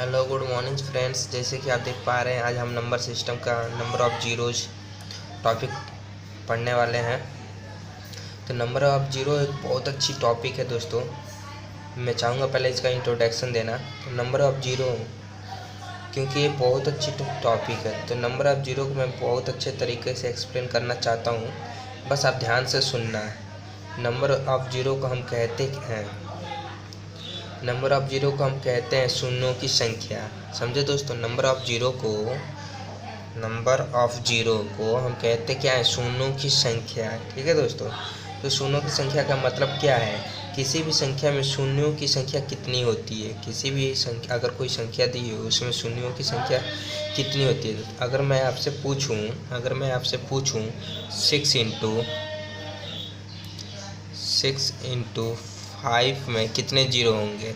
Hello good morning friends. जैसे कि आप देख पा रहे हैं, आज हम नंबर सिस्टम का नंबर ऑफ़ जीरोज़ टॉपिक पढ़ने वाले हैं। तो नंबर ऑफ़ जीरो एक बहुत अच्छी टॉपिक है दोस्तों। मैं चाहूँगा पहले इसका इंट्रोडक्शन देना। तो नंबर ऑफ़ जीरो, क्योंकि ये बहुत अच्छी टॉपिक है, तो नंबर ऑफ़ जीरो को मैं बहुत अच्छे तरीके से एक्सप्लेन करना चाहता हूँ। बस आप ध्यान से सुनना है। नंबर ऑफ़ जीरो को हम कहते हैं नंबर ऑफ़ जीरो को हम कहते हैं शून्यों की संख्या। समझे दोस्तों? नंबर ऑफ़ जीरो को हम कहते क्या है? शून्यों की संख्या। ठीक है दोस्तों? तो शून्यों की संख्या का मतलब क्या है? किसी भी संख्या में शून्यों की संख्या कितनी होती है? किसी भी संख्या, अगर कोई संख्या दी हो उसमें शून्यों की संख्या कितनी होती है? अगर मैं आपसे पूछूं 6 इंटू 5 में कितने जीरो होंगे?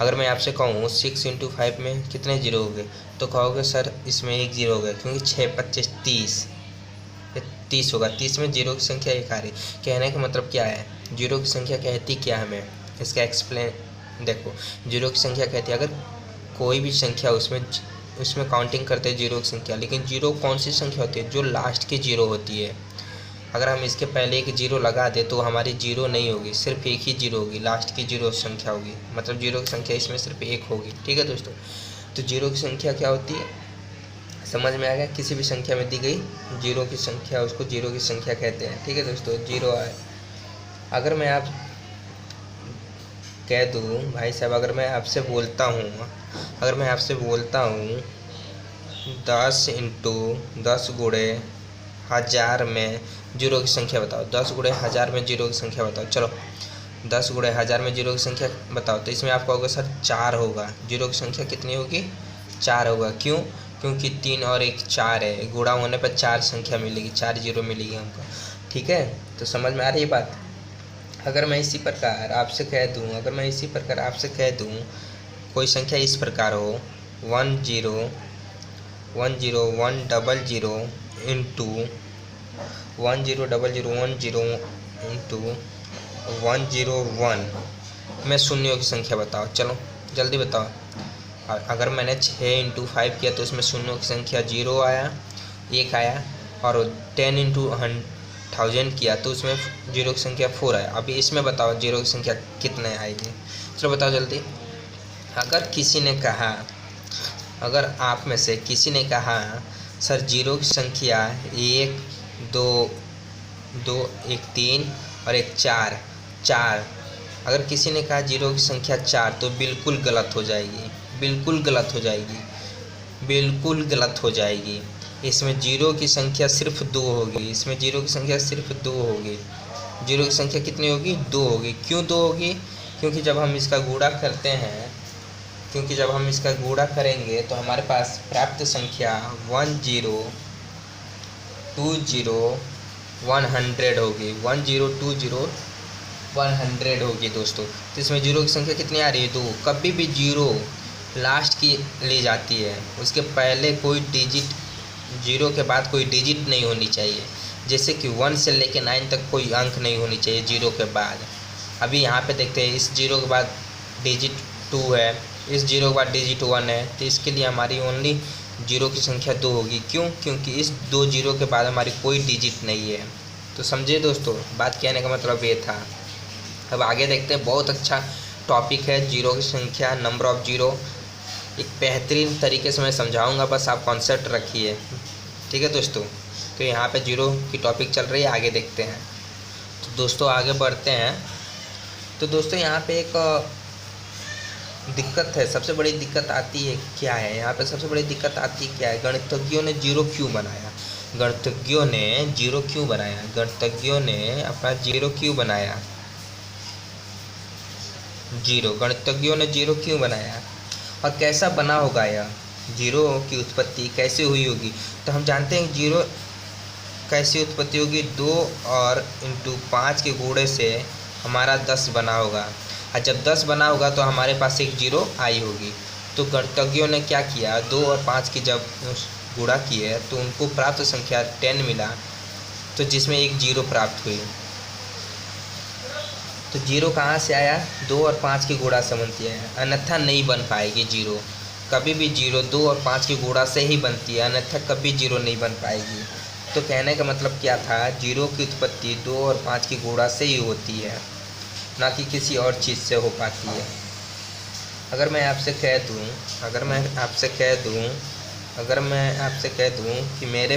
अगर मैं आपसे कहूँ 6 इंटू 5 में कितने जीरो होंगे, तो कहोगे सर इसमें एक जीरो होगा, क्योंकि 6 × 25 = 30। 30 होगा। 30 में जीरो की संख्या एक आ रही। कहने का मतलब क्या है? जीरो की संख्या कहती क्या हमें? इसका एक्सप्लेन देखो। जीरो की संख्या कहती है, अगर कोई भी संख्या उसमें काउंटिंग करते हैं जीरो की संख्या, लेकिन जीरो कौन सी संख्या होती है? जो लास्ट की जीरो होती है। अगर हम इसके पहले एक जीरो लगा दें तो हमारी जीरो नहीं होगी, सिर्फ एक ही जीरो होगी, लास्ट की जीरो संख्या होगी। मतलब जीरो की संख्या इसमें सिर्फ एक होगी। ठीक है दोस्तों? तो जीरो की संख्या क्या होती है, समझ में आ गया? किसी भी संख्या में दी गई जीरो की संख्या, उसको जीरो की संख्या कहते हैं। ठीक है दोस्तों? जीरो है। अगर मैं आप कह दूँ भाई साहब, अगर मैं आपसे बोलता हूँ 10 × 10 में जीरो की संख्या बताओ। 10 × 1000 में जीरो की संख्या बताओ। चलो 10 × 1000 में जीरो की संख्या बताओ। तो इसमें आप कहोगे सर 4 होगा। जीरो की संख्या कितनी होगी? 4 होगा। क्यों? क्योंकि 3 और 1 4 है। गुणा होने पर 4 संख्या मिलेगी, 4 जीरो मिलेगी हमको। ठीक है? तो समझ में आ रही है बात? अगर मैं इसी प्रकार आपसे कह दूँ कोई संख्या इस प्रकार हो 10100 इंटू 10101 में शून्यों की संख्या बताओ। चलो जल्दी बताओ। अगर मैंने 6 × 5 किया तो इसमें शून्यों की संख्या 0 आया, 1 आया। और 10 × 1000 किया तो उसमें जीरो की संख्या 4 आया। अभी इसमें बताओ जीरो की संख्या कितने आएगी? चलो बताओ जल्दी। अगर आप में से किसी ने कहा सर जीरो की संख्या 1 2 2 1 3 और 1 4 4, अगर किसी ने कहा जीरो की संख्या 4, तो बिल्कुल गलत हो जाएगी। इसमें जीरो की संख्या सिर्फ 2 होगी। जीरो की संख्या कितनी होगी? 2 होगी। क्यों 2 होगी? क्योंकि जब हम इसका गुणा करेंगे तो हमारे पास प्राप्त संख्या 1020 100 होगी। 1020 100 होगी दोस्तों। तो इसमें जीरो की संख्या कितनी आ रही है? 2। कभी भी जीरो लास्ट की ली जाती है, उसके पहले कोई डिजिट, जीरो के बाद कोई डिजिट नहीं होनी चाहिए। जैसे कि 1 से लेकर 9 तक कोई अंक नहीं होनी चाहिए जीरो के बाद। अभी यहाँ पे देखते हैं, इस जीरो के बाद डिजिट 2 है, इस जीरो के बाद डिजिट 1 है, तो इसके लिए हमारी ओनली जीरो की संख्या 2 होगी। क्यों? क्योंकि इस 2 जीरो के बाद हमारी कोई डिजिट नहीं है। तो समझे दोस्तों? बात कहने का मतलब ये था। अब आगे देखते हैं। बहुत अच्छा टॉपिक है जीरो की संख्या, नंबर ऑफ़ जीरो। एक बेहतरीन तरीके से मैं समझाऊंगा, बस आप कॉन्सेप्ट रखिए। ठीक है दोस्तों? तो यहाँ पे जीरो की टॉपिक चल रही है, आगे देखते हैं। तो दोस्तों आगे बढ़ते हैं। तो दोस्तों यहाँ पे एक दिक्कत है, सबसे बड़ी दिक्कत आती है क्या है? यहाँ पे सबसे बड़ी दिक्कत आती क्या है? गणितज्ञों ने जीरो क्यों बनाया? गणितज्ञों ने अपना जीरो क्यों बनाया? गणितज्ञों ने जीरो क्यों बनाया और कैसा बना होगा? यह जीरो की उत्पत्ति कैसे हुई होगी? तो हम जानते हैं जीरो कैसी उत्पत्ति होगी। 2 और इंटू 5 के गुणे से हमारा 10 बना होगा, और जब 10 बना होगा तो हमारे पास एक जीरो आई होगी। तो गणितज्ञों ने क्या किया? 2 और 5 की जब गुणा किए तो उनको प्राप्त संख्या 10 मिला, तो जिसमें एक जीरो प्राप्त हुई। तो जीरो कहाँ से आया? 2 और 5 की गुणा से बनती है, अन्यथा नहीं बन पाएगी जीरो। कभी भी जीरो 2 और 5 की गुणा से ही बनती है, अन्यथा कभी जीरो नहीं बन पाएगी। तो कहने का मतलब क्या था, जीरो की उत्पत्ति 2 और 5 की गुणा से ही होती है, ना कि किसी और चीज़ से हो पाती है। अगर मैं आपसे कह दूं कि मेरे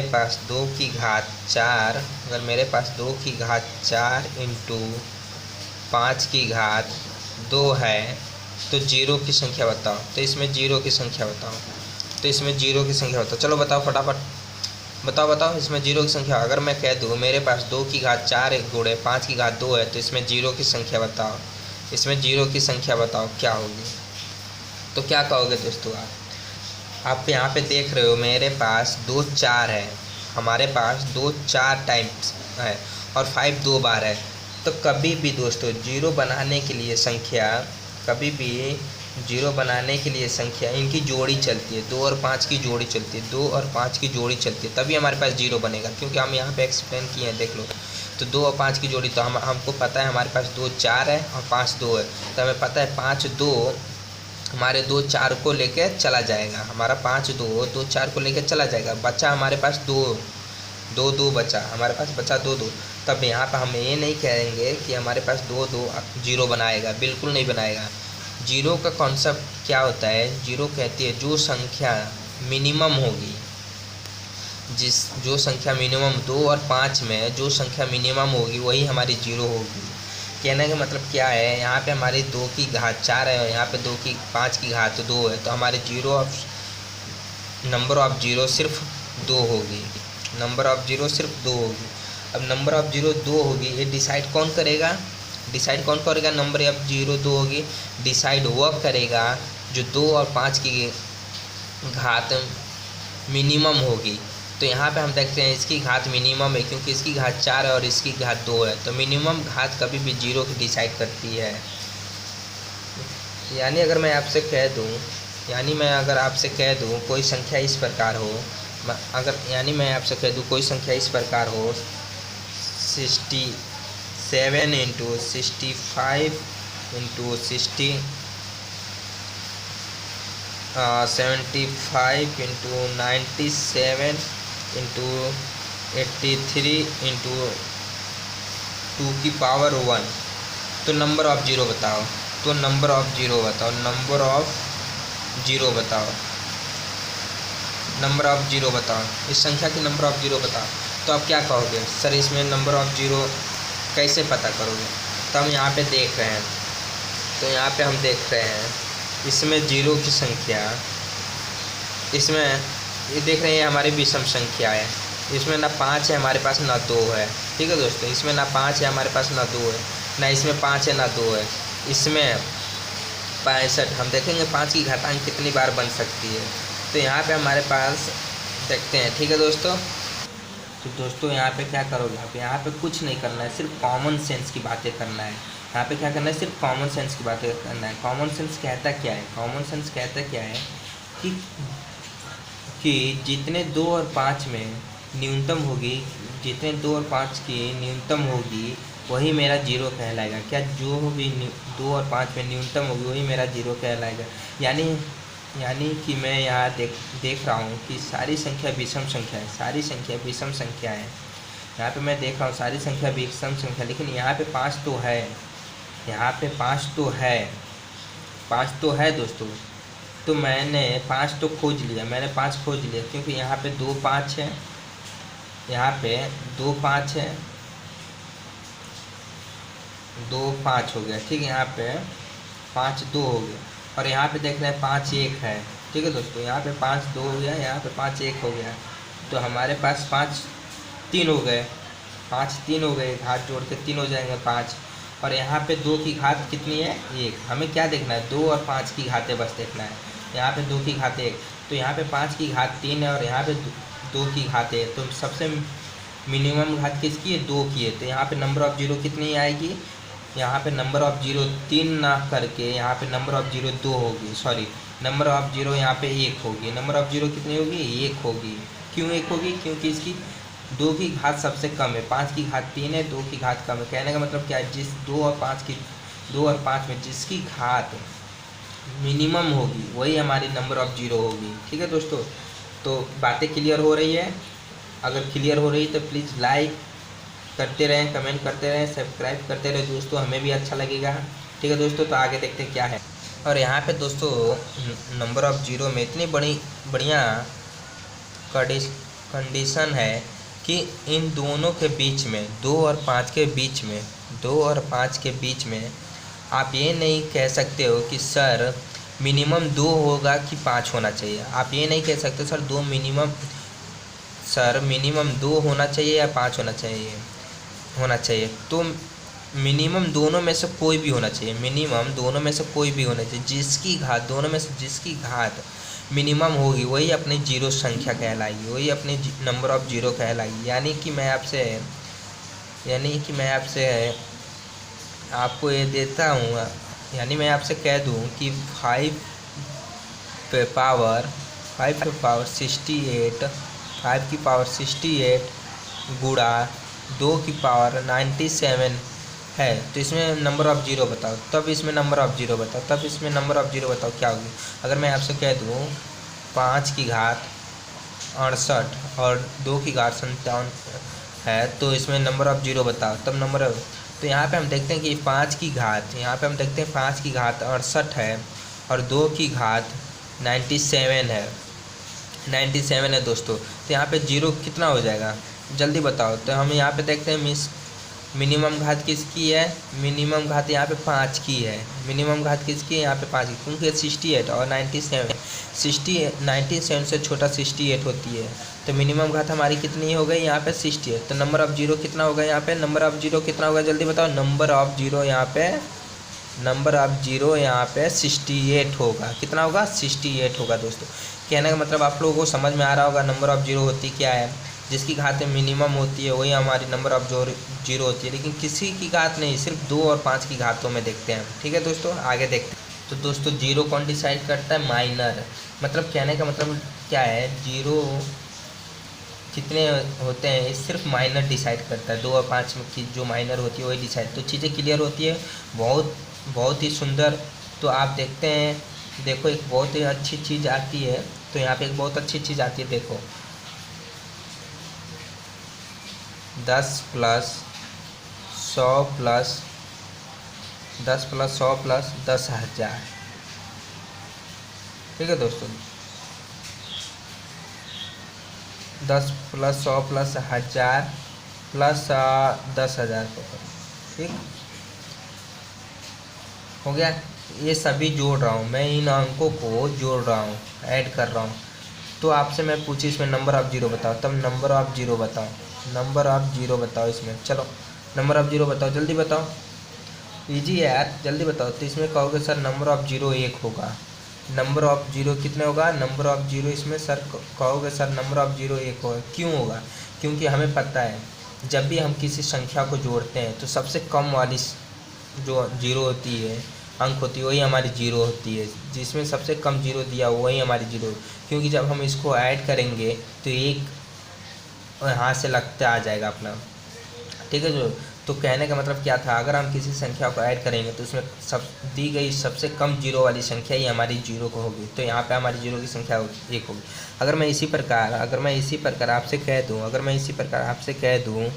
पास 2 की घात 4, अगर मेरे पास 2 की घात 4 इंटू 5 की घात 2 है, तो जीरो की संख्या बताओ। तो इसमें जीरो की संख्या बताओ। चलो बताओ फटाफट, बताओ इसमें जीरो की संख्या। अगर मैं कह दूँ मेरे पास 2 की घात 4 गुणे 5 की घात 2 है, तो इसमें जीरो की संख्या बताओ। क्या होगी? तो क्या कहोगे दोस्तों आप यहाँ पे देख रहे हो मेरे पास 2 4 है, हमारे पास 2 4 टाइम्स है और 5 2 बार है। तो कभी भी दोस्तों जीरो बनाने के लिए संख्या इनकी जोड़ी चलती है, 2 और 5 की जोड़ी चलती है, तभी हमारे पास जीरो बनेगा। क्योंकि हम यहाँ पे एक्सप्लेन किए हैं, देख लो। तो 2 और 5 की जोड़ी, तो हमको पता है हमारे पास 2 4 है और 5 2 है, तो हमें पता है 5 2 हमारे 2 4 को लेके चला जाएगा, हमारा 5 2 4 को लेके चला जाएगा। बचा हमारे पास 2 बचा, हमारे पास बचा 2। तब यहाँ पर हम ये नहीं कहेंगे कि हमारे पास 2 जीरो बनाएगा, बिल्कुल नहीं बनाएगा। जीरो का कॉन्सेप्ट क्या होता है, जीरो कहती है जो संख्या मिनिमम होगी, जो संख्या मिनिमम 2 और 5 में जो संख्या मिनिमम होगी वही हमारी जीरो होगी। कहने का मतलब क्या है, यहाँ पे हमारी 2 की घात 4 है और यहाँ पे 5 की घात 2 है, तो हमारे नंबर ऑफ जीरो सिर्फ 2 होगी। अब नंबर ऑफ जीरो 2 होगी, ये डिसाइड कौन करेगा? नंबर ऑफ जीरो 2 होगी, डिसाइड वह करेगा जो 2 और 5 की घात मिनिमम होगी। तो यहाँ पे हम देखते हैं इसकी घात मिनिमम है, क्योंकि इसकी घात 4 है और इसकी घात 2 है, तो मिनिमम घात कभी भी जीरो की डिसाइड करती है। यानी अगर मैं आपसे कह दूँ कोई संख्या इस प्रकार हो, कोई संख्या इस प्रकार हो 67 into 65 into 75 into 97 into 83 into 2 की पावर 1, तो नंबर ऑफ जीरो बताओ। इस संख्या की नंबर ऑफ जीरो बताओ। तो आप क्या कहोगे, सर इसमें नंबर ऑफ जीरो कैसे पता करोगे? तो हम यहाँ पे देख रहे हैं, इसमें जीरो की संख्या, इसमें ये देख रहे हैं हमारी विषम संख्या है, इसमें ना 5 है हमारे पास ना 2 है। ठीक है दोस्तों, इसमें ना 5 है हमारे पास ना 2 है, ना इसमें 5 है ना 2 है। इसमें 65, हम देखेंगे 5 की घातांक कितनी बार बन सकती है। तो यहाँ पे हमारे पास देखते हैं। ठीक है दोस्तों, तो दोस्तों यहाँ पे क्या करोगे आप, यहाँ पे कुछ नहीं करना है, सिर्फ कॉमन सेंस की बातें करना है। यहाँ पे क्या करना है, सिर्फ कॉमन सेंस की बातें करना है। कॉमन सेंस कहता क्या है कि जितने 2 और 5 में न्यूनतम होगी, जितने 2 और 5 की न्यूनतम होगी वही मेरा जीरो कहलाएगा। क्या जो भी 2 और 5 में न्यूनतम होगी वही मेरा जीरो कहलाएगा। यानी कि मैं यहाँ देख रहा हूँ कि सारी संख्या विषम संख्या है। यहाँ पे मैं देख रहा हूँ सारी संख्या विषम संख्या, लेकिन यहाँ पे 5 तो है, पाँच तो है दोस्तों। तो मैंने 5 तो खोज लिया, क्योंकि यहाँ पे 2 5 है, यहाँ पे 2 5 है, 2 5 हो गया। ठीक है, यहाँ पे 5 2 हो गया, और यहाँ पे देख रहे हैं 5 1 है। ठीक है दोस्तों, यहाँ पे 5 2 हो गया, यहाँ पे 5 1 हो गया, तो हमारे पास 5 3 हो गए, घात जोड़ के 3 हो जाएंगे 5। और यहाँ पे 2 की घात कितनी है, 1। हमें क्या देखना है, 2 और 5 की घातें बस देखना है। यहाँ पे 2 की घात 1, तो यहाँ पे 5 की घात 3 है और यहाँ पे 2 की घात 1, तो सबसे मिनिमम घात किसकी है, 2 की है। तो यहाँ पे नंबर ऑफ जीरो कितनी आएगी, यहाँ पे नंबर ऑफ जीरो 3 ना करके यहाँ पे नंबर ऑफ जीरो 2 होगी, नंबर ऑफ जीरो यहाँ पे 1 होगी। नंबर ऑफ जीरो कितनी होगी, 1 होगी। क्यों 1 होगी, क्योंकि इसकी 2 की घात सबसे कम है, 5 की घात 3 है, 2 की घात कम है। कहने का मतलब क्या है, 2 और 5 में जिसकी घात मिनिमम होगी वही हमारी नंबर ऑफ़ जीरो होगी। ठीक है दोस्तों, तो बातें क्लियर हो रही है? अगर क्लियर हो रही तो प्लीज़ लाइक करते रहें, कमेंट करते रहें, सब्सक्राइब करते रहें दोस्तों, हमें भी अच्छा लगेगा। ठीक है दोस्तों, तो आगे देखते हैं क्या है। और यहाँ पे दोस्तों नंबर ऑफ़ जीरो में इतनी बढ़िया कंडीशन है कि इन दोनों के बीच में 2 और 5 के बीच में 2 और 5 के बीच में आप ये नहीं कह सकते हो कि सर मिनिमम 2 होगा कि 5 होना चाहिए। आप ये नहीं कह सकते सर मिनिमम 2 होना चाहिए या 5 होना चाहिए। तो मिनिमम दोनों में से कोई भी होना चाहिए, मिनिमम दोनों में से कोई भी होना चाहिए। दोनों में से जिसकी घात मिनिमम होगी वही अपनी जीरो संख्या कहलाएगी, वही अपनी नंबर ऑफ़ जीरो कहलाएगी। यानी कि मैं आपको ये देता हूँ, यानी मैं आपसे कह दूँ कि 5 पे पावर 68 गुणा 2 की पावर 97 है। तो इसमें नंबर ऑफ़ जीरो बताओ, तब इसमें नंबर ऑफ़ जीरो बताओ क्या होगी। अगर मैं आपसे कह दूँ 5 की घात 68 और 2 की घात 57 है, तो इसमें नंबर ऑफ़ जीरो बताओ, तब तो यहाँ पे हम देखते हैं कि 5 की घात 68 है और 2 की घात 97 है दोस्तों। तो यहाँ पे जीरो कितना हो जाएगा जल्दी बताओ। तो हम यहाँ पे देखते हैं मिनिमम घात किसकी है, मिनिमम घात यहाँ पे 5 की है, मिनिमम घात किसकी है यहाँ पे 5 की, क्योंकि 68 और 97 से छोटा 68 होती है। तो मिनिमम घात हमारी कितनी हो गई यहाँ पे 68। तो नंबर ऑफ़ जीरो कितना होगा यहाँ पे, जल्दी बताओ। नंबर ऑफ़ जीरो यहाँ पे 68 होगा। कितना होगा, 68 होगा दोस्तों। कहने का मतलब आप लोगों को समझ में आ रहा होगा नंबर ऑफ़ जीरो होती क्या है। जिसकी घात मिनिमम होती है वही हमारी नंबर ऑफ़ जीरो होती है, लेकिन किसी की घात नहीं, सिर्फ 2 और 5 की घातों में देखते हैं। ठीक है दोस्तों, आगे देखते हैं। तो दोस्तों जीरो कौन डिसाइड करता है, माइनर। मतलब कहने का मतलब क्या है, जीरो कितने होते हैं ये सिर्फ माइनर डिसाइड करता है। 2 और 5 की जो माइनर होती है वही डिसाइड। तो चीज़ें क्लियर होती है, बहुत ही सुंदर। तो आप देखते हैं, देखो एक बहुत ही अच्छी चीज़ आती है। तो यहाँ पे एक बहुत अच्छी चीज़ आती है, देखो 10 प्लस 100 प्लस 10,000। ठीक है दोस्तों, 10 प्लस 100 प्लस 1000 प्लस 10,000। ठीक हो गया। ये सभी जोड़ रहा हूँ मैं, इन अंकों को जोड़ रहा हूँ, ऐड कर रहा हूँ। तो आपसे मैं पूछी इसमें नंबर ऑफ़ जीरो बताओ, तब नंबर ऑफ़ जीरो बताओ इसमें। चलो नंबर ऑफ़ जीरो बताओ, जल्दी बताओ, इजी है यार, जल्दी बताओ। तो इसमें कहोगे सर नंबर ऑफ़ जीरो 1 होगा। नंबर ऑफ़ जीरो कितने होगा, नंबर ऑफ़ जीरो इसमें सर कहोगे सर नंबर ऑफ़ जीरो 1 होगा। क्यों होगा, क्योंकि हमें पता है जब भी हम किसी संख्या को जोड़ते हैं तो सबसे कम वाली जो जीरो होती है, अंक होती है, वही हमारी जीरो होती है। जिसमें सबसे कम जीरो दिया वही हमारी जीरो, क्योंकि जब हम इसको ऐड करेंगे तो एक यहाँ से लगता आ जाएगा अपना। ठीक है जो, तो कहने का मतलब क्या था, अगर हम किसी संख्या को ऐड करेंगे तो उसमें दी गई सबसे कम जीरो वाली संख्या ही हमारी जीरो को होगी। तो यहाँ पे हमारी जीरो की संख्या 1 होगी। अगर मैं इसी प्रकार आपसे कह दूँ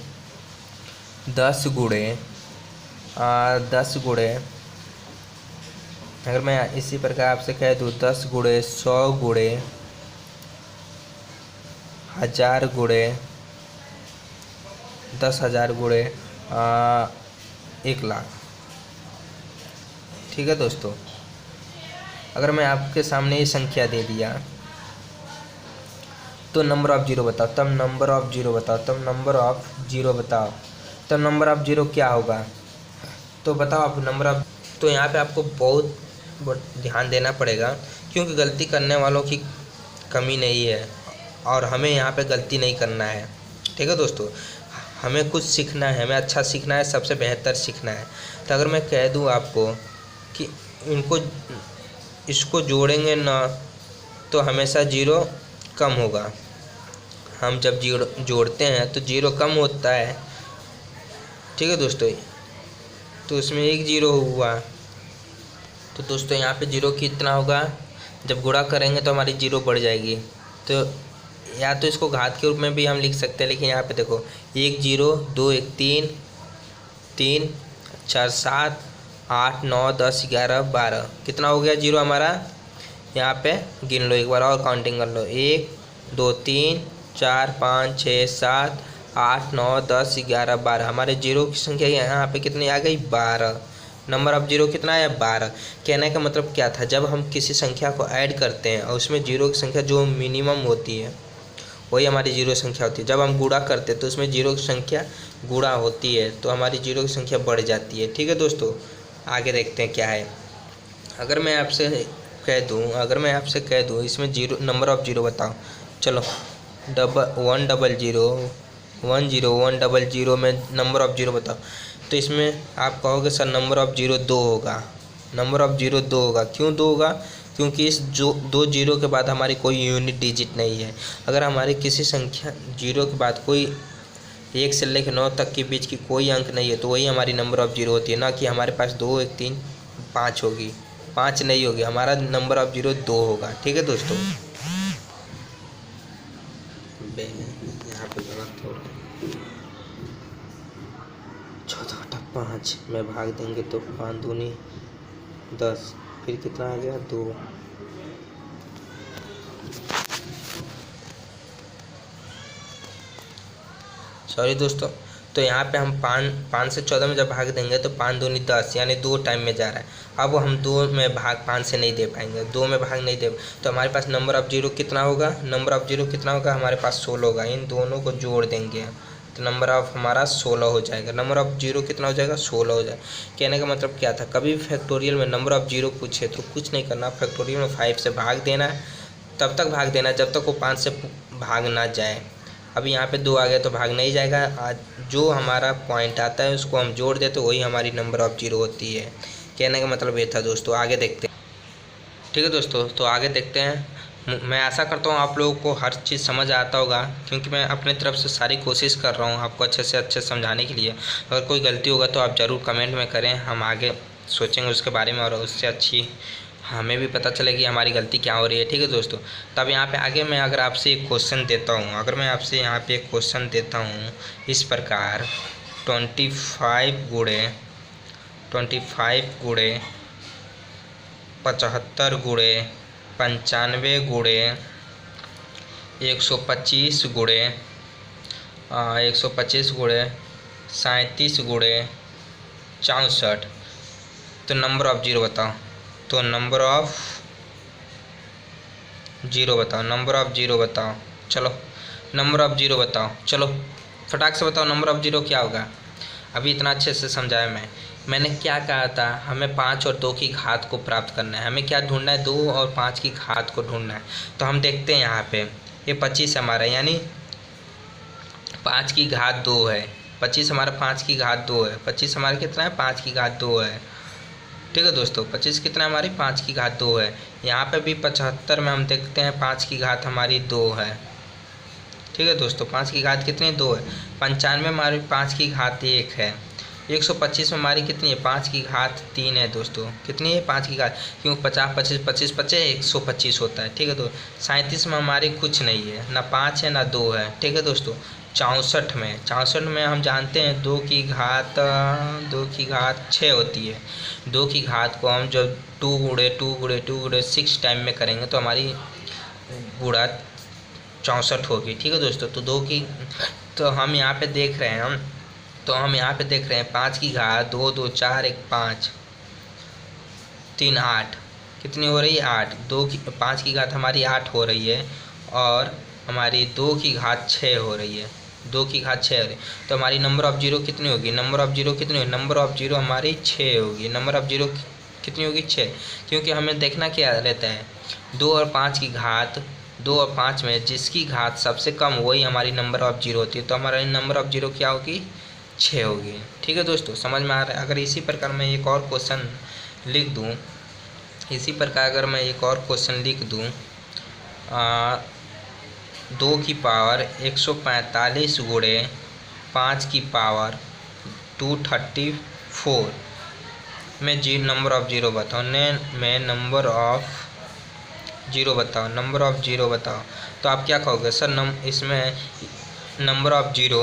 10 गुणे अगर मैं इसी प्रकार आपसे कह दूँ 10 गुणे 100 गुणे 1000 गुणे 10,000 गुणे 1,00,000। ठीक है दोस्तों, अगर मैं आपके सामने ये संख्या दे दिया तो नंबर ऑफ़ जीरो बताओ, तब नंबर ऑफ़ जीरो बताओ, तब नंबर ऑफ़ जीरो क्या होगा। तो बताओ आप नंबर ऑफ़। तो यहाँ पे आपको बहुत ध्यान देना पड़ेगा, क्योंकि गलती करने वालों की कमी नहीं है और हमें यहाँ पे गलती नहीं करना है। ठीक है दोस्तों, हमें कुछ सीखना है, हमें अच्छा सीखना है, सबसे बेहतर सीखना है। तो अगर मैं कह दूँ आपको कि इसको जोड़ेंगे ना तो हमेशा जीरो कम होगा। हम जब जोड़ते हैं तो जीरो कम होता है। ठीक है दोस्तों, तो इसमें 1 जीरो हुआ, तो दोस्तों यहाँ पे जीरो कितना होगा, जब गुणा करेंगे तो हमारी जीरो बढ़ जाएगी। तो या तो इसको घात के रूप में भी हम लिख सकते हैं, लेकिन यहाँ पे देखो 1 0 2 1 3 3 4 7 8 9 10 11 12 कितना हो गया जीरो हमारा। यहाँ पे गिन लो, एक बार और काउंटिंग कर लो, 1 2 3 4 5 6 7 8 9 10 11 12 हमारे जीरो की संख्या यहाँ पे कितनी आ गई 12। नंबर ऑफ जीरो कितना है 12। कहने का मतलब क्या था, जब हम किसी संख्या को ऐड करते हैं और उसमें जीरो की संख्या जो मिनिमम होती है वही हमारी जीरो संख्या होती है। जब हम गुणा करते हैं तो उसमें जीरो की संख्या गुणा होती है तो हमारी जीरो की संख्या बढ़ जाती है। ठीक है दोस्तों, आगे देखते हैं क्या है। अगर मैं आपसे कह दूँ इसमें जीरो नंबर ऑफ जीरो बताओ, चलो 1 0 0 में नंबर ऑफ जीरो बताओ, तो इसमें आप कहोगे सर नंबर ऑफ जीरो 2 होगा। नंबर ऑफ जीरो 2 होगा, क्यों 2 होगा, क्योंकि इस जो 2 जीरो के बाद हमारी कोई यूनिट डिजिट नहीं है। अगर हमारी किसी संख्या जीरो के बाद कोई 1 से लेकर 9 तक के बीच की कोई अंक नहीं है तो वही हमारी नंबर ऑफ जीरो होती है, ना कि हमारे पास 2 1 3 5 होगी, 5 नहीं होगी, हमारा नंबर ऑफ जीरो 2 होगा। ठीक है दोस्तों, यहाँ पे गलत हो रहा है, 14/5 में भाग देंगे तो 5 दूनी 10, फिर कितना आ गया 2। सॉरी दोस्तों, तो यहाँ पे हम 5 से 14 में जब भाग देंगे तो 5 दूनी 10 यानी 2 टाइम में जा रहा है। अब हम 2 में भाग 5 से नहीं दे पाएंगे, 2 में भाग नहीं दे, तो हमारे पास नंबर ऑफ जीरो कितना होगा, नंबर ऑफ जीरो कितना होगा हमारे पास 16 होगा। इन दोनों को जोड़ देंगे तो नंबर ऑफ हमारा 16 हो जाएगा। नंबर ऑफ जीरो कितना हो जाएगा 16 हो जाएगा। कहने का मतलब क्या था, कभी भी फैक्टोरियल में नंबर ऑफ जीरो पूछे तो कुछ नहीं करना, फैक्टोरियल में 5 से भाग देना है, तब तक भाग देना जब तक वो 5 से भाग ना जाए। अभी यहाँ पे 2 आ गया तो भाग नहीं जाएगा, जो हमारा पॉइंट आता है उसको हम जोड़ देते तो वही हमारी नंबर ऑफ जीरो होती है। कहने का मतलब ये था दोस्तों। आगे देखते हैं। ठीक है दोस्तों, तो आगे देखते हैं। मैं आशा करता हूँ आप लोगों को हर चीज़ समझ आता होगा, क्योंकि मैं अपनी तरफ से सारी कोशिश कर रहा हूँ आपको अच्छे से अच्छे समझाने के लिए। अगर कोई गलती होगा तो आप ज़रूर कमेंट में करें, हम आगे सोचेंगे उसके बारे में और उससे अच्छी हमें भी पता चलेगी हमारी गलती क्या हो रही है। ठीक है दोस्तों, तब यहाँ पे आगे मैं अगर आपसे एक क्वेश्चन देता हूँ, अगर मैं आपसे यहाँ पे एक क्वेश्चन देता हूँ इस प्रकार 25 गुणे 75 गुणे 95 गुणे 125 गुणे 125 गुणे 37 गुणे 64, तो नंबर ऑफ जीरो बताओ। तो नंबर ऑफ जीरो बताओ। चलो नंबर ऑफ जीरो बताओ, चलो फटाक से बताओ नंबर ऑफ जीरो क्या होगा। अभी इतना अच्छे से समझाया मैंने क्या कहा था, हमें 5 और 2 की घात को प्राप्त करना है। हमें क्या ढूंढना है, 2 और 5 की घात को ढूंढना है। तो हम देखते हैं यहाँ पे ये 25 हमारा, यानी 5 की घात 2 है। 25 हमारा 5 की घात 2 है। 25 हमारा कितना है 5 की घात 2 है। ठीक है दोस्तों, 25 कितना हमारी 5 की घात 2 है। यहाँ पे भी 75 में हम देखते हैं 5 की घात हमारी 2 है। ठीक है दोस्तों, 5 की घात कितनी 2 है। 95 में हमारी 5 की घात 1 है। 125 में हमारी कितनी है 5 की घात 3 है दोस्तों। कितनी है 5 की घात, क्योंकि 50 25 25 25 125 होता है। ठीक है दोस्तों, 37 में हमारी कुछ नहीं है, ना 5 है ना 2 है। ठीक है दोस्तों, 64 में हम जानते हैं 2 की घात 6 होती है। 2 की घात को हम जब 2 × 6 टाइम में करेंगे तो हमारी गुणा 64 होगी। ठीक है दोस्तों, तो 2 की तो हम यहाँ पे देख रहे हैं 5 की घात 2 2 4 1 5 3 8 कितनी हो रही है 8। 5 की घात हमारी 8 हो रही है और हमारी 2 की घात 6 हो रही है। 2 की घात 6 हो रही है, तो हमारी नंबर ऑफ जीरो कितनी होगी, नंबर ऑफ जीरो हमारी 6 होगी। नंबर ऑफ जीरो कितनी होगी 6, क्योंकि हमें देखना क्या रहता है 2 और 5 की घात, 2 और 5 में जिसकी घात सबसे कम वही हमारी नंबर ऑफ जीरो होती है। तो हमारी नंबर ऑफ जीरो क्या होगी 6 होगी। ठीक है दोस्तों, समझ में आ रहा है। अगर इसी प्रकार मैं एक और क्वेश्चन लिख दूँ 2 की पावर 145 × 5 की पावर 234 मैं नंबर ऑफ जीरो बताओ, मैं नंबर ऑफ जीरो बताओ, नंबर ऑफ जीरो बताओ। तो आप क्या कहोगे सर, इसमें नंबर ऑफ जीरो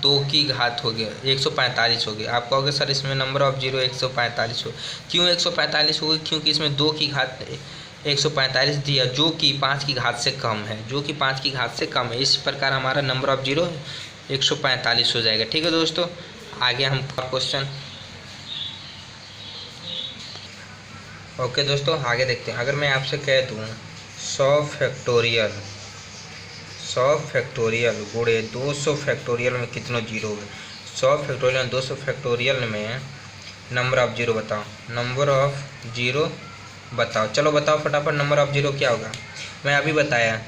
2 की घात हो गया 145 हो गया। आप कहोगे सर इसमें नंबर ऑफ जीरो 145 हो, क्यों 145 हो गई? क्योंकि इसमें 2 की घात 145 दिया जो कि 5 की घात से कम है, जो कि 5 की घात से कम है। इस प्रकार हमारा नंबर ऑफ जीरो 145 हो जाएगा। ठीक है दोस्तों, आगे हम क्वेश्चन। ओके दोस्तों, आगे देखते हैं। अगर मैं आपसे कह दूँ 100 फैक्टोरियल गुणे 200 फैक्टोरियल में कितने जीरो हुए? 100 फैक्टोरियल 200 फैक्टोरियल में नंबर ऑफ जीरो बताओ, नंबर ऑफ जीरो बताओ। चलो बताओ फटाफट, नंबर ऑफ जीरो क्या होगा? मैं अभी बताया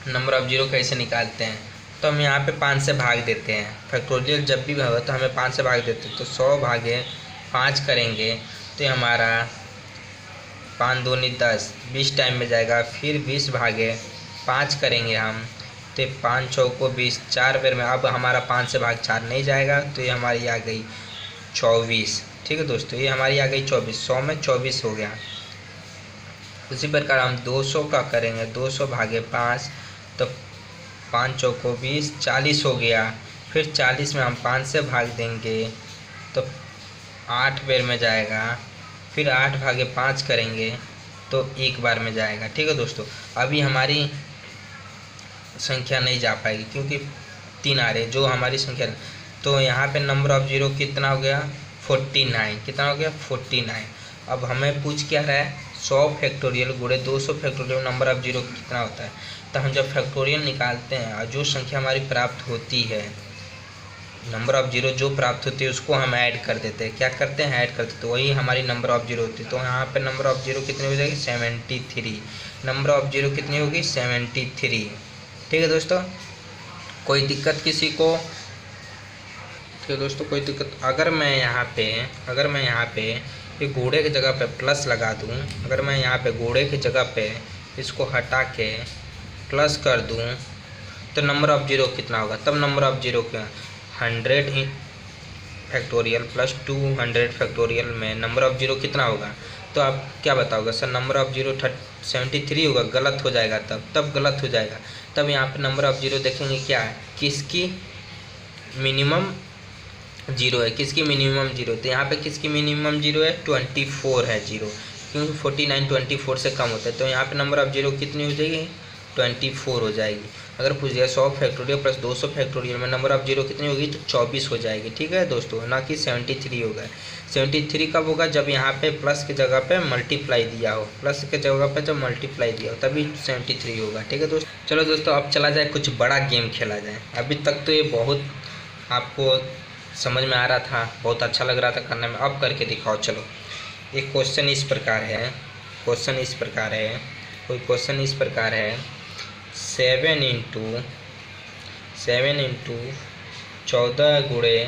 नंबर ऑफ जीरो कैसे निकालते हैं। तो हम यहाँ पे 5 से भाग देते हैं। फैक्टोरियल जब भी होगा तो हमें 5 से भाग देते हैं। तो 100 भागे 5 करेंगे तो ये हमारा 5 दूनी 10, 20 टाइम में जाएगा। फिर 20 भागे 5 करेंगे हम तो 5 चौको 20, 4 बार में। अब हमारा 5 से भाग 4 नहीं जाएगा तो ये हमारी आ गई 24। ठीक है दोस्तों, ये हमारी आ गई 24। 100 में 24 हो गया। उसी प्रकार हम 200 का करेंगे, 200 भागे 5 तो 5 चौको 20, 40 हो गया। फिर 40 में हम 5 से भाग देंगे तो 8 बार में जाएगा। फिर 8 भागे 5 करेंगे तो 1 बार में जाएगा। ठीक है दोस्तों, अभी हमारी संख्या नहीं जा पाएगी क्योंकि 3 आ रहे जो हमारी संख्या। तो यहाँ पे नंबर ऑफ जीरो कितना हो गया? 49। कितना हो गया? 49। अब हमें पूछ क्या रहा है? 100 फैक्टोरियल गुणे 200 फैक्टोरियल नंबर ऑफ जीरो कितना होता है? तो हम जब फैक्टोरियल निकालते हैं और जो संख्या हमारी प्राप्त होती है, नंबर ऑफ जीरो जो प्राप्त होती है उसको हम ऐड कर देते हैं। क्या करते हैं? ऐड करते हैं, तो वही हमारी नंबर ऑफ जीरो होती है। तो यहाँ पे नंबर ऑफ जीरो कितनी हो जाएगी? 73। नंबर ऑफ जीरो कितनी होगी? 73। ठीक है दोस्तों, कोई दिक्कत किसी को? ठीक है दोस्तों, कोई दिक्कत? अगर मैं यहाँ पे ये घोड़े की जगह पे प्लस लगा दूँ, अगर मैं यहाँ पे घोड़े की जगह पे इसको हटा के प्लस कर दूँ तो नंबर ऑफ जीरो कितना होगा? तब नंबर ऑफ जीरो क्या? 100 फैक्टोरियल प्लस 200 फैक्टोरियल में नंबर ऑफ जीरो कितना होगा? तो आप क्या बताओगे सर? नंबर ऑफ जीरो 73 होगा। गलत हो जाएगा, तब गलत हो जाएगा। तब यहाँ पे नंबर ऑफ जीरो देखेंगे क्या है, किसकी मिनिमम जीरो है, किसकी मिनिमम जीरो। तो यहाँ पे किसकी मिनिमम जीरो है? 24 है जीरो, क्योंकि 49 24 से कम होता है। तो यहाँ पे नंबर ऑफ जीरो कितनी हो जाएगी? 24 हो जाएगी। अगर पूछ दिया 100 फैक्टोरियल प्लस 200 फैक्टोरियल में नंबर ऑफ जीरो कितनी होगी? तो 24 हो जाएगी। ठीक है दोस्तों, ना कि 73 होगा। 73 कब होगा? जब यहाँ पे प्लस की जगह पे मल्टीप्लाई दिया हो, प्लस की जगह पे जब मल्टीप्लाई दिया हो तभी 73 होगा। ठीक है दोस्तों, चलो दोस्तों अब चला जाए कुछ बड़ा गेम खेला जाए। अभी तक तो ये बहुत आपको समझ में आ रहा था, बहुत अच्छा लग रहा था करने में। अब करके दिखाओ। चलो, एक क्वेश्चन इस प्रकार है, कोई क्वेश्चन इस प्रकार है 7 इंटू 14 गुणे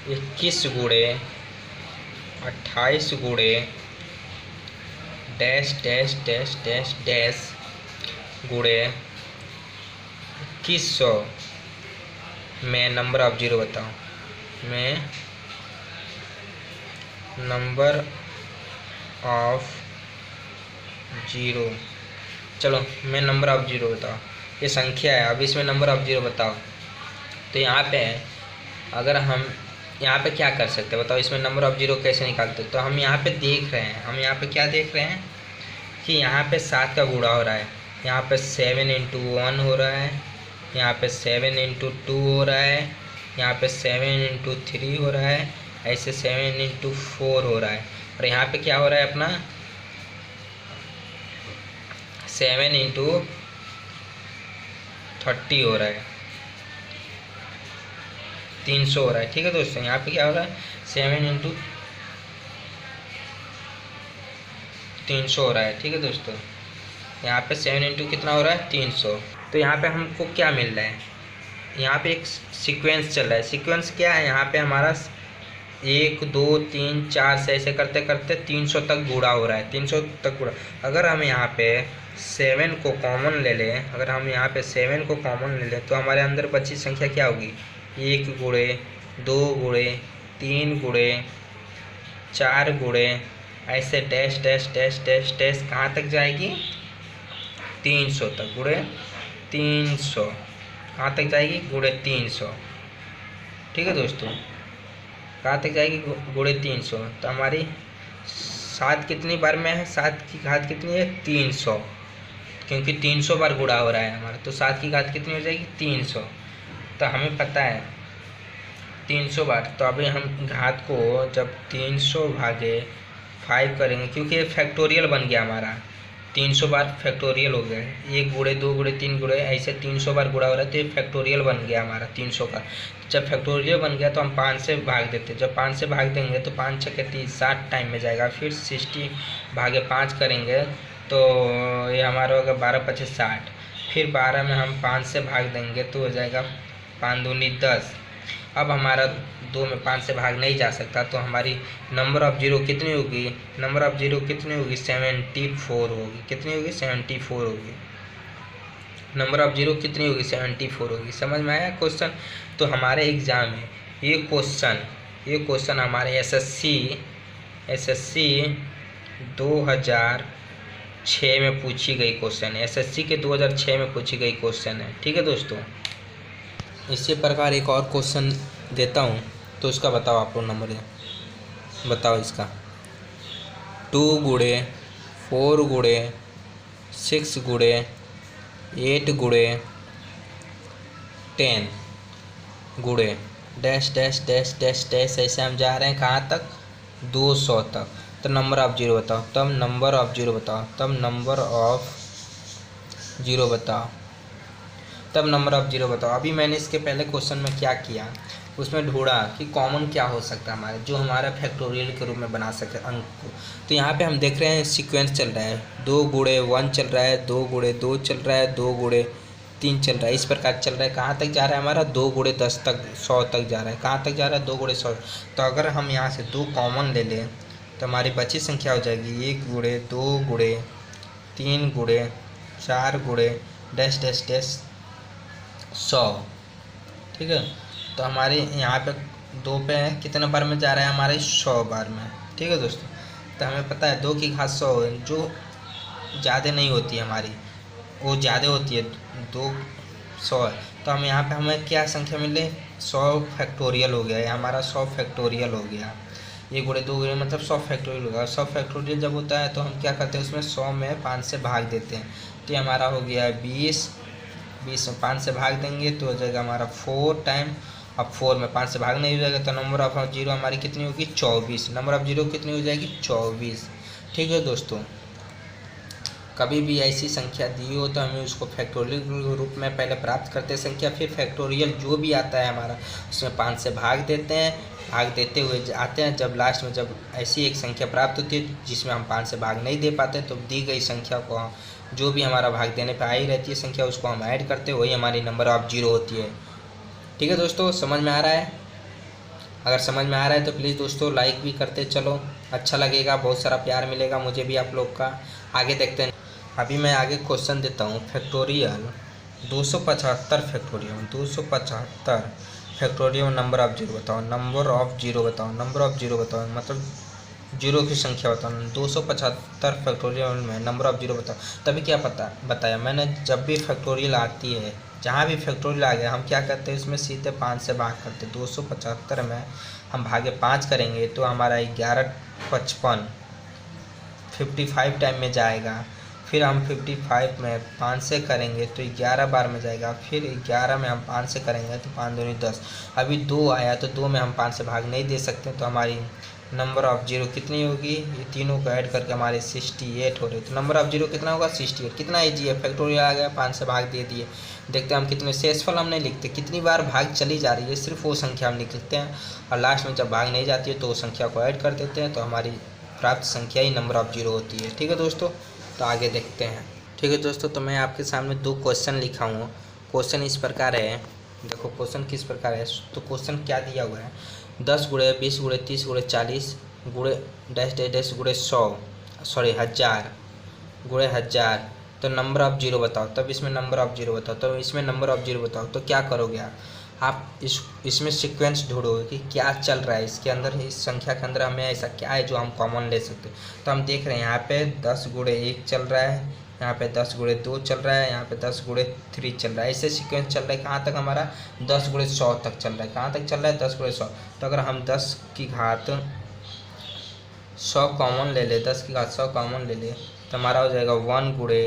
21 गुणे 28 गुणे dash dash dash dash dash गुणे 2100 में नंबर ऑफ जीरो बताओ। में नंबर ऑफ जीरो, चलो मैं नंबर ऑफ जीरो बताओ। ये संख्या है, अब इसमें नंबर ऑफ जीरो बताओ। तो यहाँ पे अगर हम यहाँ पे क्या कर सकते हैं बताओ, इसमें नंबर ऑफ जीरो कैसे निकालते? तो हम यहाँ पे देख रहे हैं, हम यहाँ पे क्या देख रहे हैं कि यहाँ पे 7 का गुणा हो रहा है। यहाँ पे 7 इंटू 1 हो रहा है, यहाँ पे 7 इंटू 2 हो रहा है, यहाँ पे 7 इंटू 3 हो रहा है, ऐसे 7 इंटू 4 हो रहा है। और यहाँ पे क्या हो रहा है अपना 7 इंटू 30 हो रहा है, 300 हो रहा है। ठीक है दोस्तों, यहाँ पे क्या हो रहा है 7 इंटू 300 हो रहा है। ठीक है दोस्तों, यहाँ पे 7 इंटू कितना हो रहा है 300। तो यहाँ पे हमको क्या मिल रहा है, यहाँ पे एक सीक्वेंस चल रहा है। सीक्वेंस क्या है, यहाँ पे हमारा 1 2 3 4 से ऐसे करते करते 300 तक गुणा हो रहा है, 300 तक गुणा। अगर हम यहाँ पे 7 को कॉमन ले लें, अगर हम यहाँ पे 7 को कॉमन ले लें तो हमारे अंदर बची संख्या क्या होगी 1 गुणे 2 गुणे 3 गुणे 4 गुणे ऐसे dash dash dash dash dash कहाँ तक जाएगी, 300 तक, गुणे 300 कहाँ तक जाएगी, गुणे 300। ठीक है दोस्तों, कहाँ तक जाएगी, गुणे 300। तो हमारी 7 कितनी बार में है, 7 की घात कितनी है, 300, क्योंकि 300 बार गुणा हो रहा है हमारा, तो 7 की घात कितनी हो जाएगी, 300। तो हमें पता है 300 बार, तो अभी हम घात को जब 300 भागे 5 करेंगे, क्योंकि ये फैक्टोरियल बन गया हमारा, 300 बार फैक्टोरियल हो गया है, 1 गुणे 2 गुणे 3 गुणे ऐसे 300 बार गुणा हो रहा है, तो ये फैक्टोरियल बन गया हमारा 300 का। जब फैक्टोरियल बन गया तो हम 5 से भाग देते हैं, जब 5 से भाग देंगे तो 5 छः 30 60 टाइम में जाएगा, फिर 60 भागे 5 करेंगे तो ये हमारा होगा 12 पचे 60, फिर 12 में हम 5 से भाग देंगे तो हो जाएगा 5 दूनी 10। अब हमारा 2 में 5 से भाग नहीं जा सकता, तो हमारी नंबर ऑफ जीरो कितनी होगी, नंबर ऑफ जीरो कितनी होगी, 74 होगी। कितनी होगी, 74 होगी। नंबर ऑफ जीरो कितनी होगी, 74 होगी। समझ में आया क्वेश्चन। तो हमारे एग्ज़ाम में ये क्वेश्चन हमारे एसएससी 2006 में पूछी गई क्वेश्चन है, एसएससी के 2006 में पूछी गई क्वेश्चन है। ठीक है दोस्तों, इसी प्रकार एक और क्वेश्चन देता हूँ, तो उसका बताओ आप लोग, नंबर बताओ इसका। 2 गुणे 4 गुणे 6 गुणे 8 गुणे 10 गुणे dash dash dash dash dash ऐसे हम जा रहे हैं कहाँ तक, 200 तक। तो नंबर ऑफ जीरो बताओ, तब नंबर ऑफ जीरो बताओ, तब नंबर ऑफ जीरो बताओ, तब नंबर ऑफ जीरो बताओ। अभी मैंने इसके पहले क्वेश्चन में क्या किया, उसमें ढूंढा कि कॉमन क्या हो सकता है हमारे, जो हमारा फैक्टोरियल के रूप में बना सके अंक को। तो यहाँ पे हम देख रहे हैं सीक्वेंस चल रहा है, 2 गुणे 1 चल रहा है, 2 गुणे 2 चल रहा है, 2 गुणे 3 चल रहा है, इस प्रकार चल रहा है। कहाँ तक जा रहा है हमारा, 2 गुणे 10 तक 100 तक जा रहा है। कहाँ तक जा रहा है, 2 गुणे 100। तो अगर हम यहाँ से 2 कॉमन ले लें तो हमारी बची संख्या हो जाएगी 1 गुणे 2 गुणे 3 गुणे 4 गुणे डैश डैश डैश 100। ठीक है, तो हमारे यहाँ पे 2 पे कितने बार में जा रहा है, हमारे 100 बार में। ठीक है दोस्तों, तो हमें पता है 2 की घात 100 है, जो ज़्यादा नहीं होती है हमारी, वो ज़्यादा होती है, 2 100 है। तो हम यहाँ पे हमें क्या संख्या मिले, 100 फैक्टोरियल हो गया, ये हमारा 100 फैक्टोरियल हो गया। 1 गुणे 2 गुणे मतलब 100 फैक्टोरियल होगा। 100 फैक्टोरियल जब होता है तो हम क्या करते हैं, उसमें 100 में 5 से भाग देते हैं, तो ये हमारा हो गया 20 में 5 से भाग देंगे तो हो जाएगा हमारा 4 टाइम। अब 4 में 5 से भाग नहीं हो जाएगा, तो नंबर ऑफ जीरो हमारी कितनी होगी, 24। नंबर ऑफ जीरो कितनी हो जाएगी, 24। ठीक है दोस्तों, कभी भी ऐसी संख्या दी हो तो हमें उसको फैक्टोरियल रूप में पहले प्राप्त करते हैं संख्या, फिर फैक्टोरियल जो भी आता है हमारा उसमें 5 से भाग देते हैं, भाग देते हुए आते हैं। जब लास्ट में जब ऐसी एक संख्या प्राप्त होती है जिसमें हम 5 से भाग नहीं दे पाते, तो दी गई संख्या को हम जो भी हमारा भाग देने पे आई रहती है संख्या, उसको हम ऐड करते हैं, वही हमारी नंबर ऑफ जीरो होती है। ठीक है दोस्तों, समझ में आ रहा है। अगर समझ में आ रहा है तो प्लीज़ दोस्तों लाइक भी करते चलो, अच्छा लगेगा, बहुत सारा प्यार मिलेगा मुझे भी आप लोग का। आगे देखते हैं, अभी मैं आगे क्वेश्चन देता हूँ। Factorial 275 factorial 275 factorial number of zero बताओ, नंबर ऑफ जीरो बताओ, नंबर ऑफ जीरो बताओ, मतलब जीरो की संख्या बताओ। 275 फैक्टोरियल में नंबर ऑफ जीरो बताओ। तभी क्या बताया मैंने, जब भी फैक्टोरियल आती है, जहाँ भी फैक्टोरियल आ गया, हम क्या करते हैं, इसमें सीधे 5 से भाग करते हैं। 275 में हम भागे 5 करेंगे तो हमारा 55 टाइम में जाएगा। फिर हम 55 में 5 से करेंगे तो 11 बार में जाएगा। फिर 11 में हम 5 से करेंगे तो 5 दूनी 10। अभी 2 आया तो 2 में हम 5 से भाग नहीं दे सकते, तो हमारी नंबर ऑफ जीरो कितनी होगी, ये तीनों को ऐड करके हमारे 68 हो रही। तो नंबर ऑफ जीरो कितना होगा, 68। कितना ईजी है, फैक्टोरियल आ गया, 5 से भाग दे दिए। देखते हैं हम कितने, शेषफल हम नहीं लिखते, कितनी बार भाग चली जा रही है, सिर्फ वो संख्या हम लिखते हैं, और लास्ट में जब भाग नहीं जाती है तो वो संख्या को ऐड कर देते हैं, तो हमारी प्राप्त संख्या ही नंबर ऑफ जीरो होती है। ठीक है दोस्तों, तो आगे देखते हैं। ठीक है दोस्तों, तो मैं आपके सामने 2 क्वेश्चन लिखा हूँ। क्वेश्चन इस प्रकार है, देखो क्वेश्चन किस प्रकार है। तो क्वेश्चन क्या दिया हुआ है, 10 गुणे 20 गुणे 30 गुणे 40 गुणे डैश डैश डैश गुणे 1000 गुणे 1000। तो नंबर ऑफ जीरो बताओ, तब इसमें नंबर ऑफ जीरो बताओ, तब इसमें नंबर ऑफ जीरो बताओ। तो क्या करोगे आप, आप इसमें सीक्वेंस ढूंढोगे कि क्या चल रहा है इसके अंदर, इस संख्या के अंदर हमें ऐसा क्या है जो हम कॉमन ले सकते हैं। तो हम देख रहे हैं यहाँ पे 10 गुणे 1 चल रहा है, यहाँ पे 10 गुणे 2 चल रहा है, यहाँ पे 10 गुणे 3 चल रहा है। ऐसे सीक्वेंस चल रहा है कहाँ तक हमारा 10 गुणे 100 तक चल रहा है। कहाँ तक चल रहा है 10 गुणे 100। तो अगर हम 10 की घात 100 कॉमन ले ले, 10 की घात 100 कॉमन ले ले तो हमारा हो जाएगा 1 गुणे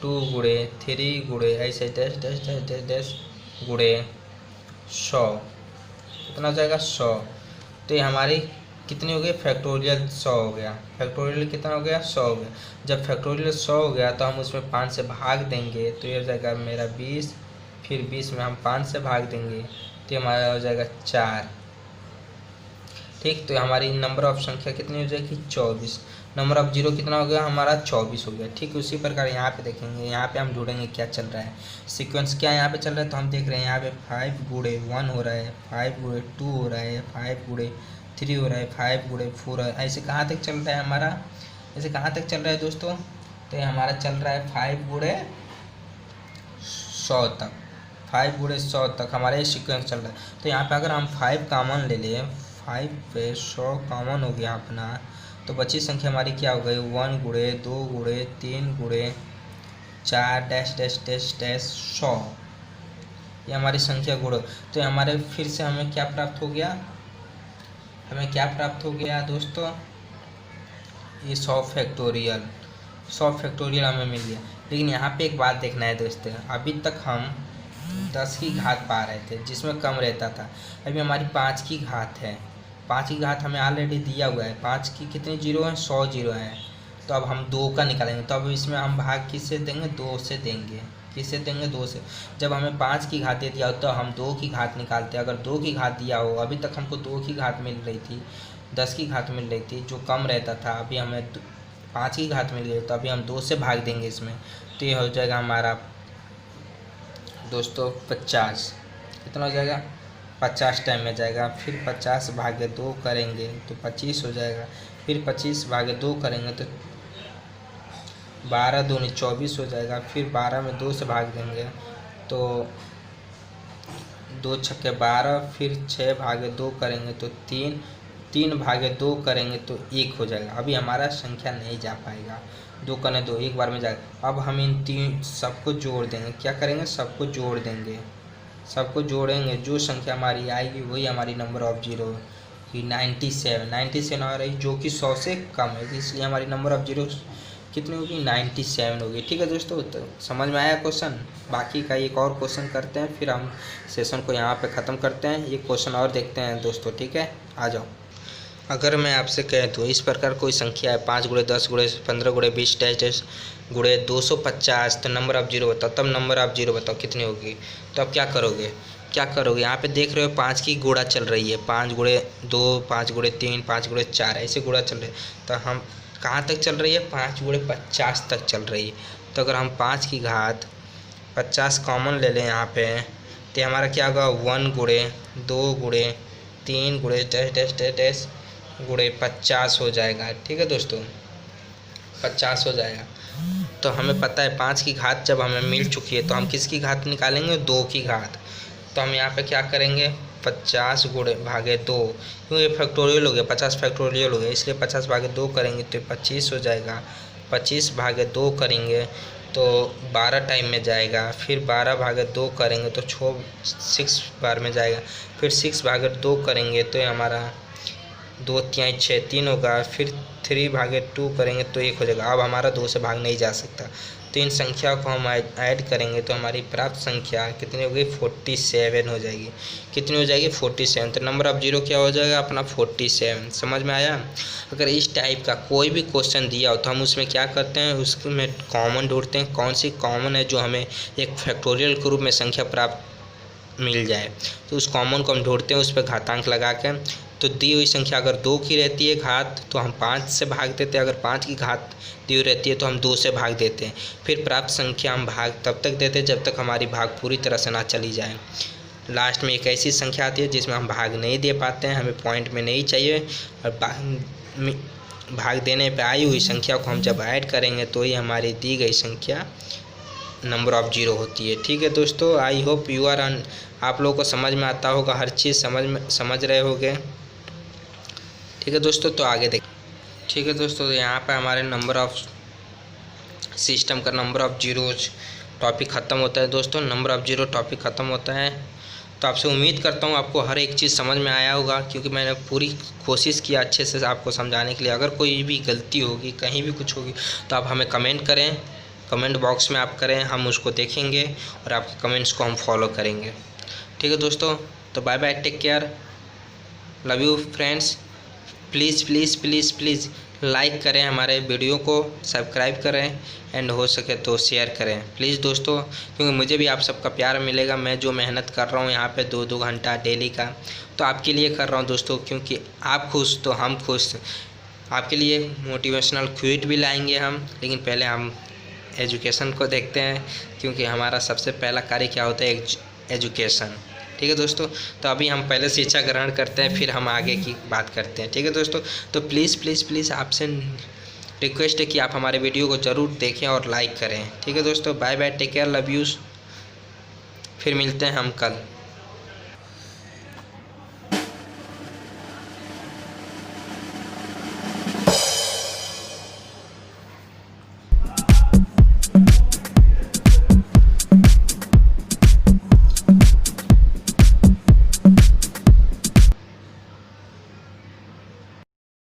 2 गुणे 3 गुणे ऐसे dash dash dash dash dash गुणे 100। कितना हो जाएगा 100। तो ये हमारी कितनी हो गई फैक्टोरियल 100 हो गया। फैक्टोरियल कितना हो गया 100 हो गया। जब फैक्टोरियल 100 हो गया तो हम उसमें 5 से भाग देंगे तो ये हो जाएगा मेरा 20, फिर 20 में हम 5 से भाग देंगे तो ये हमारा हो जाएगा 4। ठीक, तो हमारी नंबर ऑफ संख्या कितनी हो जाएगी 24। नंबर ऑफ जीरो कितना हो गया हमारा 24 हो गया। ठीक, उसी प्रकार यहाँ पे देखेंगे, यहाँ पे हम ढूंढेंगे क्या चल रहा है सीक्वेंस, क्या यहाँ पे चल रहा है। तो हम देख रहे हैं यहाँ पे 5 गुणे 1 हो रहा है, 5 गुणे 2 हो रहा है, 5 गुणे 3 हो रहा है, 5 गुणे 4 हो रहा है। ऐसे कहाँ तक चल रहा है हमारा, ऐसे कहाँ तक चल रहा है दोस्तों। तो ये हमारा चल रहा है 5 गुणे 100 तक, 5 गुणे 100 तक हमारा ये सीक्वेंस चल रहा है। तो यहाँ पे अगर हम 5 कॉमन ले लें, 5 पे 100 कॉमन हो गया अपना, तो बची संख्या हमारी क्या हो गई 1 गुणे 2 गुणे 3 गुणे 4 डैश डैश डैश डैश 100। ये हमारी संख्या गुण। तो हमारे फिर से हमें क्या प्राप्त हो गया, हमें क्या प्राप्त हो गया दोस्तों, ये 100 फैक्टोरियल, 100 फैक्टोरियल हमें मिल गया। लेकिन यहाँ पे एक बात देखना है दोस्तों, अभी तक हम 10 की घात पा रहे थे जिसमें कम रहता था, अभी हमारी 5 की घात है। 5 की घात हमें ऑलरेडी दिया हुआ है, 5 की कितने जीरो हैं 100 जीरो हैं। तो अब हम 2 का निकालेंगे, तो अब इसमें हम भाग किससे देंगे 2 से देंगे, किससे देंगे 2 से। जब हमें 5 की घात दे दिया हो तो हम 2 की घात निकालते हैं। अगर 2 की घात दिया हो, अभी तक हमको 2 की घात मिल रही थी, 10 की घात मिल रही थी जो कम रहता था, अभी हमें 5 की घात मिल गई तो अभी हम 2 से भाग देंगे इसमें। तो ये हो जाएगा हमारा दोस्तों 50। कितना हो जाएगा 50 टाइम में जाएगा, फिर 50 भागे 2 करेंगे तो 25 हो जाएगा, फिर 25 भागे 2 करेंगे तो 12 दूनी 24 हो जाएगा, फिर 12 में 2 से भाग देंगे तो 2 छक्के 12, फिर 6 भागे 2 करेंगे तो 3 भागे 2 करेंगे तो 1 हो जाएगा। अभी हमारा संख्या नहीं जा पाएगा, 2 कने 2 एक बार में जाएगा। अब हम इन 3 सबको जोड़ देंगे, क्या करेंगे सबको जोड़ देंगे, सबको जोड़ेंगे, जो संख्या हमारी आएगी वही हमारी नंबर ऑफ जीरो की 97 आ रही, जो कि 100 से कम है, इसलिए हमारी नंबर ऑफ जीरो कितनी होगी 97 होगी। ठीक है दोस्तों, तो समझ में आया क्वेश्चन। बाकी का एक और क्वेश्चन करते हैं, फिर हम सेशन को यहाँ पे ख़त्म करते हैं। एक क्वेश्चन और देखते हैं दोस्तों, ठीक है आ जाओ। अगर मैं आपसे कह दूँ इस प्रकार कोई संख्या है 5 गुणे 10 गुणे 15 गुणे 20 डैश डैश गुणे 250, तो नंबर ऑफ जीरो बताओ, तब नंबर ऑफ जीरो बताओ कितनी होगी। तो आप क्या करोगे, यहाँ पे देख रहे हो 5 की गुणा चल रही है, 5 गुणे 2 5 गुणे 3 5 गुणे 4 ऐसे गुणा चल रहे हैं। तो हम कहाँ तक चल रही है 5 गुणे 50 तक चल रही है। तो अगर हम 5 की घात 50 कॉमन ले लें यहाँ पे, तो हमारा क्या होगा 1 गुणे 2 गुणे 3 गुणे डैश डैश डैश डैश गुणे 50 हो जाएगा। ठीक है दोस्तों 50 हो जाएगा। तो हमें पता है 5 की घात जब हमें मिल चुकी है तो हम किसकी घात निकालेंगे 2 की घात। तो हम यहाँ पे क्या करेंगे 50 गुणे भागे 2, क्योंकि फैक्टोरियल हो गया 50 फैक्टोरियल हो गया, इसलिए 50 भागे 2 करेंगे तो 25 हो जाएगा। 25 भागे 2 करेंगे तो 12 टाइम में जाएगा, फिर 12 भागे 2 करेंगे तो 6 बार में जाएगा, फिर 6 भागे 2 करेंगे तो हमारा 2 तिहाई 6 3 होगा, फिर 3 भागे 2 करेंगे तो 1 हो जाएगा। अब हमारा 2 से भाग नहीं जा सकता, तो इन संख्या को हम ऐड करेंगे तो हमारी प्राप्त संख्या कितनी होगी 47 हो जाएगी। कितनी हो जाएगी 47। तो नंबर ऑफ जीरो क्या हो जाएगा अपना 47। समझ में आया। अगर इस टाइप का कोई भी क्वेश्चन दिया हो तो हम उसमें क्या करते हैं, उसमें कॉमन ढूंढते हैं, कौन सी कॉमन है जो हमें एक फैक्टोरियल के रूप में संख्या प्राप्त मिल जाए। तो उस कॉमन को हम ढूंढते हैं, उस पर घातांक लगा के। तो दी हुई संख्या अगर 2 की रहती है घात तो हम 5 से भाग देते हैं, अगर 5 की घात दी हुई रहती है तो हम 2 से भाग देते हैं। फिर प्राप्त संख्या हम भाग तब तक देते हैं जब तक हमारी भाग पूरी तरह से ना चली जाए। लास्ट में एक ऐसी संख्या आती है जिसमें हम भाग नहीं दे पाते हैं, हमें पॉइंट में नहीं चाहिए, और भाग देने पर आई हुई संख्या को हम जब ऐड करेंगे तो ही हमारी दी गई संख्या नंबर ऑफ़ जीरो होती है। ठीक है दोस्तों, आई होप यू आर आप लोगों को समझ में आता होगा, हर चीज़ समझ रहे होगे। ठीक है दोस्तों, तो आगे देख। ठीक है दोस्तों, यहाँ पर हमारे नंबर ऑफ़ सिस्टम का नंबर ऑफ़ जीरोज टॉपिक ख़त्म होता है। दोस्तों नंबर ऑफ़ जीरो टॉपिक ख़त्म होता है। तो आपसे उम्मीद करता हूँ आपको हर एक चीज़ समझ में आया होगा, क्योंकि मैंने पूरी कोशिश किया अच्छे से आपको समझाने के लिए। अगर कोई भी गलती होगी, कहीं भी कुछ होगी, तो आप हमें कमेंट करें, कमेंट बॉक्स में आप करें, हम उसको देखेंगे और आपके कमेंट्स को हम फॉलो करेंगे। ठीक है दोस्तों, तो bye bye, take care, love you friends. Please please please please like करें हमारे वीडियो को, सब्सक्राइब करें एंड हो सके तो शेयर करें प्लीज़ दोस्तों, क्योंकि मुझे भी आप सबका प्यार मिलेगा। मैं जो मेहनत कर रहा हूँ यहाँ पे 2-2 घंटा डेली का, तो आपके लिए कर रहा हूँ दोस्तों, क्योंकि आप खुश तो हम खुश। आपके लिए मोटिवेशनल क्विट भी लाएंगे हम, लेकिन पहले हम एजुकेशन को देखते हैं, क्योंकि हमारा सबसे पहला कार्य क्या होता है, एजुकेशन। ठीक है दोस्तों, तो अभी हम पहले शिक्षा ग्रहण करते हैं, फिर हम आगे की बात करते हैं। ठीक है दोस्तों, तो प्लीज़ प्लीज़ प्लीज़ आपसे रिक्वेस्ट है कि आप हमारे वीडियो को ज़रूर देखें और लाइक करें। ठीक है दोस्तों, bye bye, take care, love you. फिर मिलते हैं हम कल।